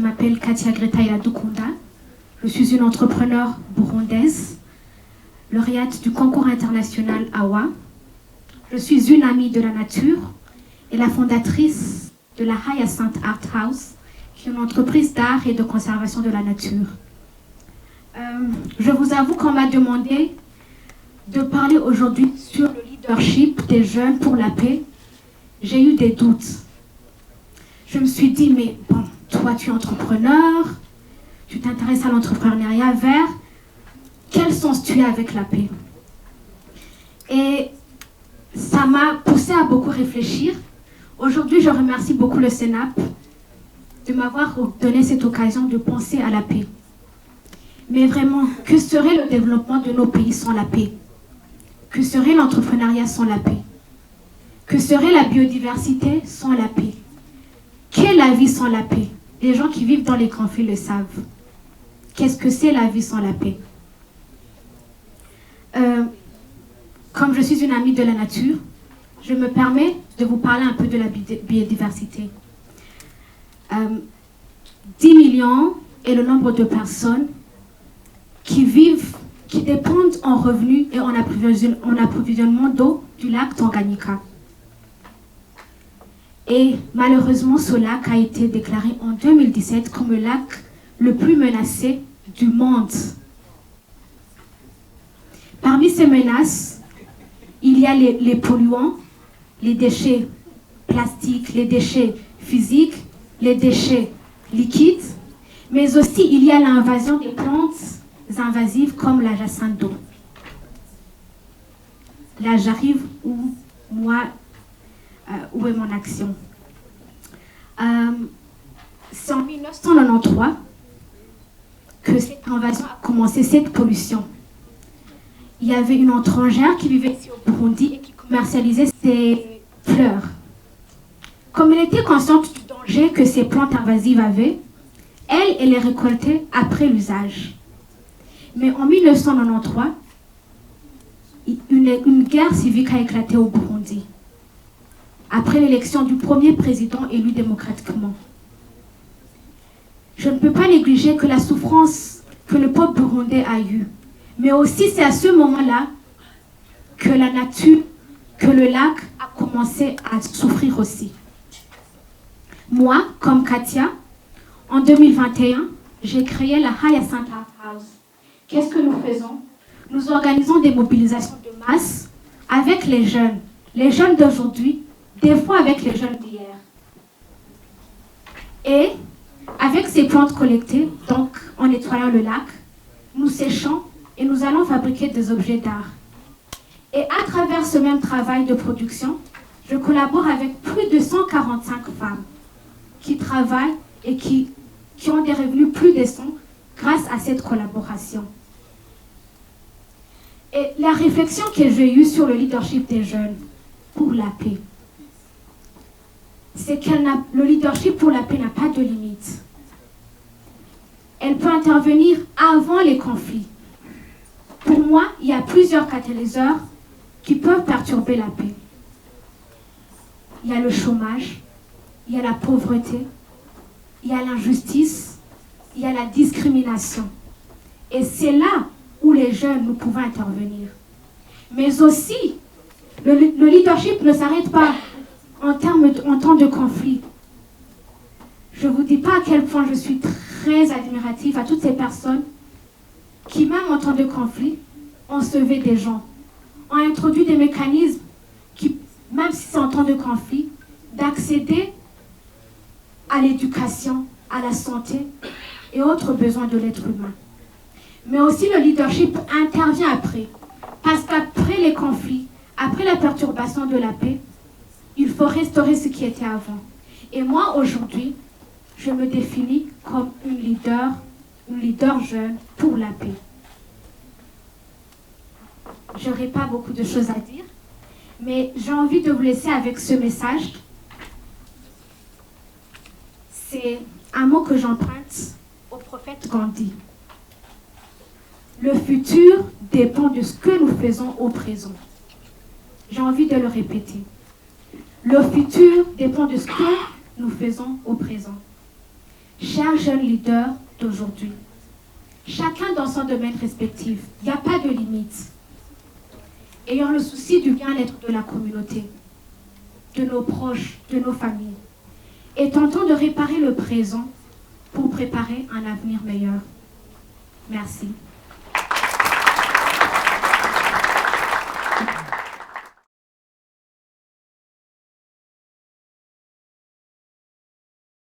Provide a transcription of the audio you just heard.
m'appelle Katia Gretaila Dukunda. Je suis une entrepreneure burundaise, lauréate du concours international AWA. Je suis une amie de la nature et la fondatrice de la Hyacinth Art House, qui est une entreprise d'art et de conservation de la nature. Je vous avoue qu'on m'a demandé de parler aujourd'hui sur le leadership des jeunes pour la paix. J'ai eu des doutes. Je me suis dit, mais bon, toi tu es entrepreneur, tu t'intéresses à l'entrepreneuriat vers quel sens tu as avec la paix? Et ça m'a poussé à beaucoup réfléchir. Aujourd'hui, je remercie beaucoup le CNAP de m'avoir donné cette occasion de penser à la paix. Mais vraiment, que serait le développement de nos pays sans la paix? Que serait l'entrepreneuriat sans la paix? Que serait la biodiversité sans la paix? Qu'est la vie sans la paix? Les gens qui vivent dans les conflits le savent. Qu'est-ce que c'est la vie sans la paix? Comme je suis une amie de la nature, je me permets de vous parler un peu de la biodiversité. 10 millions est le nombre de personnes qui dépendent en revenus et en approvisionnement d'eau du lac Tanganyika. Et malheureusement, ce lac a été déclaré en 2017 comme le lac le plus menacé du monde. Parmi ces menaces, il y a les polluants, les déchets plastiques, les déchets physiques, les déchets liquides, mais aussi il y a l'invasion des plantes invasives comme la jacinthe d'eau. Là, j'arrive où est mon action? C'est en 1993 que cette invasion a commencé, cette pollution. Il y avait une étrangère qui vivait ici au Burundi et qui commercialisait ses fleurs. Comme elle était consciente du danger que ces plantes invasives avaient, elle les récoltait après l'usage. Mais en 1993, une guerre civique a éclaté au Burundi, après l'élection du premier président élu démocratiquement. Je ne peux pas négliger que la souffrance que le peuple burundais a eue, mais aussi c'est à ce moment-là que la nature, que le lac a commencé à souffrir aussi. Moi, comme Katia, en 2021, j'ai créé la Hyacinth Art House. Qu'est-ce que nous faisons? Nous organisons des mobilisations de masse avec les jeunes d'aujourd'hui, des fois avec les jeunes d'hier. Et avec ces plantes collectées, donc en nettoyant le lac, nous séchons et nous allons fabriquer des objets d'art. Et à travers ce même travail de production, je collabore avec plus de 145 femmes qui travaillent et qui ont des revenus plus décents grâce à cette collaboration. Et la réflexion que j'ai eue sur le leadership des jeunes pour la paix, c'est que le leadership pour la paix n'a pas de limite. Elle peut intervenir avant les conflits. Pour moi, il y a plusieurs catalyseurs qui peuvent perturber la paix. Il y a le chômage, il y a la pauvreté, il y a l'injustice, il y a la discrimination. Et c'est là où les jeunes, nous pouvons intervenir. Mais aussi, le leadership ne s'arrête pas en temps de conflit. Je ne vous dis pas à quel point je suis très admirative à toutes ces personnes qui, même en temps de conflit, ont sauvé des gens, ont introduit des mécanismes qui, même si c'est en temps de conflit, d'accéder à l'éducation, à la santé et autres besoins de l'être humain. Mais aussi le leadership intervient après, parce qu'après les conflits, après la perturbation de la paix, il faut restaurer ce qui était avant. Et moi, aujourd'hui, je me définis comme une leader jeune pour la paix. Je n'aurai pas beaucoup de choses à dire, mais j'ai envie de vous laisser avec ce message. C'est un mot que j'emprunte au prophète Gandhi. Le futur dépend de ce que nous faisons au présent. J'ai envie de le répéter. Le futur dépend de ce que nous faisons au présent. Chers jeunes leaders d'aujourd'hui, chacun dans son domaine respectif, il n'y a pas de limite. Ayant le souci du bien-être de la communauté, de nos proches, de nos familles, et tentons de réparer le présent pour préparer un avenir meilleur. Merci.